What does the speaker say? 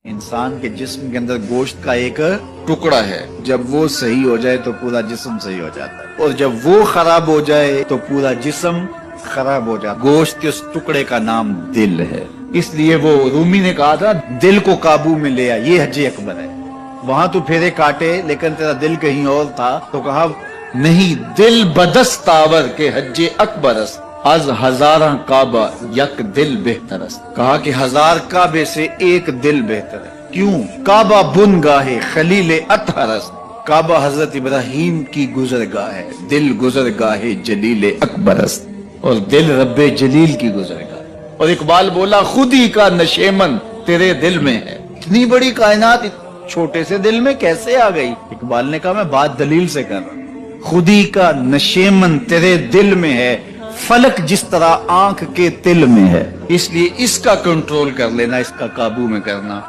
انسان کے جسم کے اندر گوشت کا ایک ٹکڑا ہے، جب وہ صحیح ہو جائے تو پورا جسم صحیح ہو جاتا ہے، اور جب وہ خراب ہو جائے تو پورا جسم خراب ہو جاتا ہے۔ گوشت کے اس ٹکڑے کا نام دل ہے، اس لیے وہ رومی نے کہا تھا دل کو قابو میں لے آ، یہ حج اکبر ہے۔ وہاں تو پھیرے کاٹے لیکن تیرا دل کہیں اور تھا، تو کہا نہیں، دل بدست آور کے حج اکبر است، از ہزاراں کعبہ یک دل بہتر است۔ کہا کہ ہزار کعبے سے ایک دل بہتر ہے۔ کیوں؟ کعبہ بن گاہ خلیل اطہر است، کعبہ حضرت ابراہیم کی گزرگاہ ہے، دل گزرگاہ جلیل اکبر است، اور دل رب جلیل کی گزرگاہ ہے۔ اور اقبال بولا خود ہی کا نشیمن تیرے دل میں ہے۔ اتنی بڑی کائنات چھوٹے سے دل میں کیسے آ گئی؟ اقبال نے کہا میں بات دلیل سے کر رہا ہوں۔ خودی کا نشیمن تیرے دل میں ہے، فلک جس طرح آنکھ کے تل میں ہے، اس لیے اس کا کنٹرول کر لینا، اس کا قابو میں کرنا